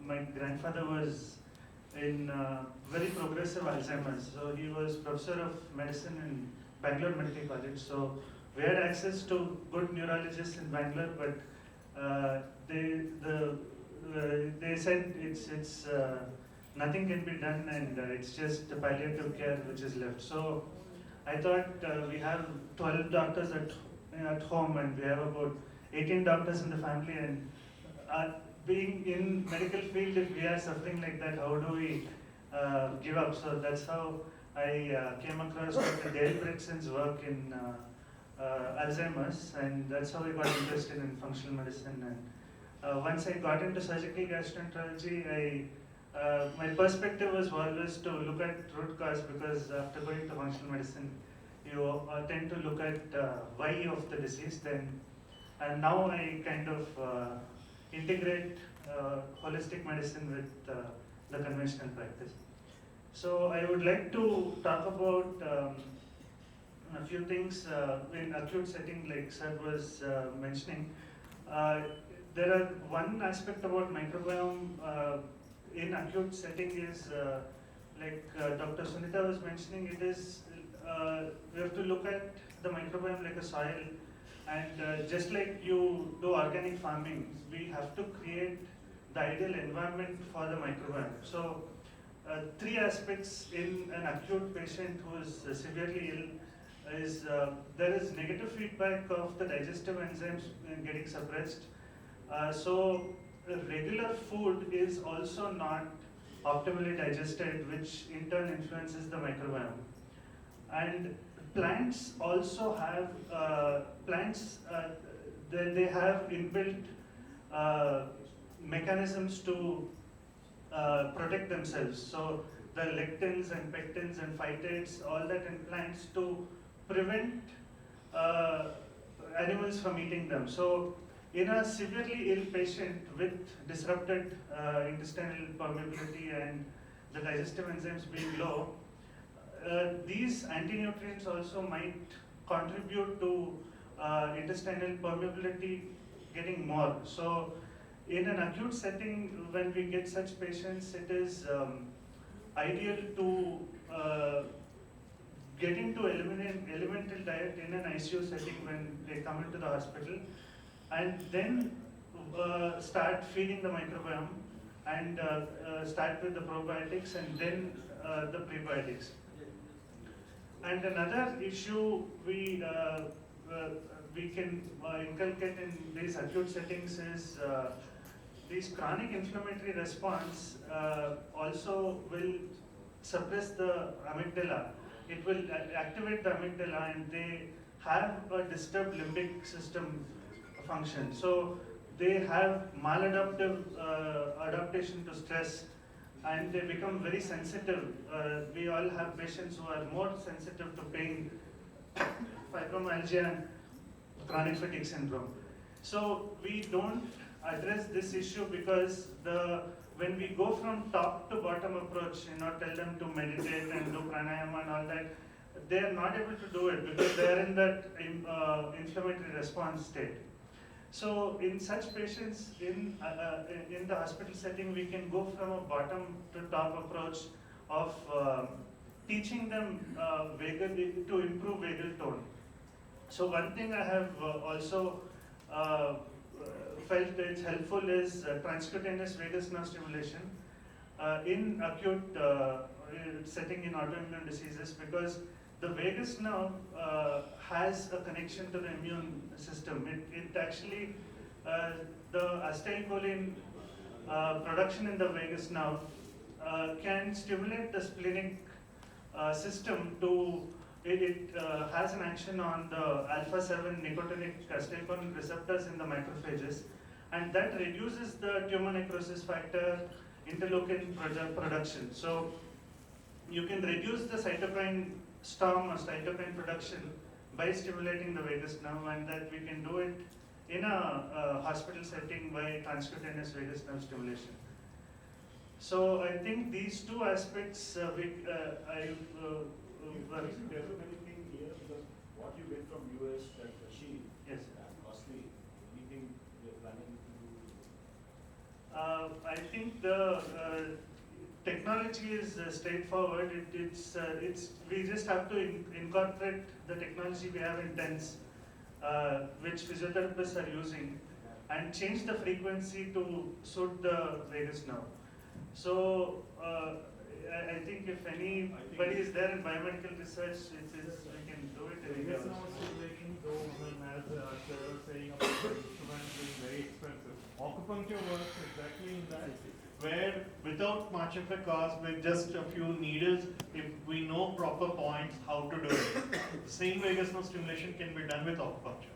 my grandfather was in very progressive Alzheimer's. So he was professor of medicine in Bangalore Medical College. So we had access to good neurologists in Bangalore, but they said it's nothing can be done, and it's just the palliative care which is left. So I thought we have 12 doctors at home, and we have about 18 doctors in the family, and being in medical field, if we are suffering like that, how do we give up? So that's how I came across Dr. Dale Britson's work in Alzheimer's, and that's how I got interested in functional medicine. And once I got into surgical gastroenterology, my perspective was always to look at root cause, because after going to functional medicine, you tend to look at why of the disease. And now I kind of integrate holistic medicine with the conventional practice. So I would like to talk about a few things in acute setting, like Sir was mentioning. There are one aspect about microbiome in acute setting is like Dr. Sunita was mentioning. It is we have to look at the microbiome like a soil, and just like you do organic farming, we have to create the ideal environment for the microbiome. So three aspects in an acute patient who is severely ill is there is negative feedback of the digestive enzymes getting suppressed. So regular food is also not optimally digested, which in turn influences the microbiome. And plants also have they have inbuilt mechanisms to protect themselves. So the lectins and pectins and phytates, all that in plants to prevent animals from eating them. So in a severely ill patient with disrupted intestinal permeability and the digestive enzymes being low, these anti-nutrients also might contribute to intestinal permeability getting more. So in an acute setting, when we get such patients, it is ideal to get into elemental diet in an ICU setting when they come into the hospital, and then start feeding the microbiome, and start with the probiotics and then the prebiotics. And another issue we can inculcate in these acute settings is this chronic inflammatory response also will suppress the amygdala. It will activate the amygdala, and they have a disturbed limbic system function. So they have maladaptive adaptation to stress, and they become very sensitive. We all have patients who are more sensitive to pain, fibromyalgia, and chronic fatigue syndrome. So we don't address this issue because when we go from top to bottom approach, tell them to meditate and do pranayama and all that, they are not able to do it because they are in that inflammatory response state. So in such patients in the hospital setting, we can go from a bottom to top approach of teaching them vagal to improve vagal tone. So one thing I have also felt it's helpful is transcutaneous vagus nerve stimulation in acute setting in autoimmune diseases, because the vagus nerve has a connection to the immune system. It actually, the acetylcholine production in the vagus nerve can stimulate the splenic system to, it has an action on the alpha-7 nicotinic acetylcholine receptors in the macrophages, and that reduces the tumor necrosis factor interleukin production. So you can reduce the cytokine storm or cytokine production by stimulating the vagus nerve, and that we can do it in a hospital setting by transcutaneous vagus nerve stimulation. So I think these two aspects Is anything here, because what you get from US, that machine, yes, costly. Anything you're planning to do? I think the technology is straightforward. It's we just have to incorporate the technology we have in TENS, which physiotherapists are using, and change the frequency to suit the vagus nerve. So I think if anybody is there in biomedical research, we can do it. There is no stimulation, though, as Cheryl was saying about the instrument being very expensive. Acupuncture works exactly in that, where without much of a cost, with just a few needles, if we know proper points, how to do it. The same vagus nerve stimulation can be done with acupuncture.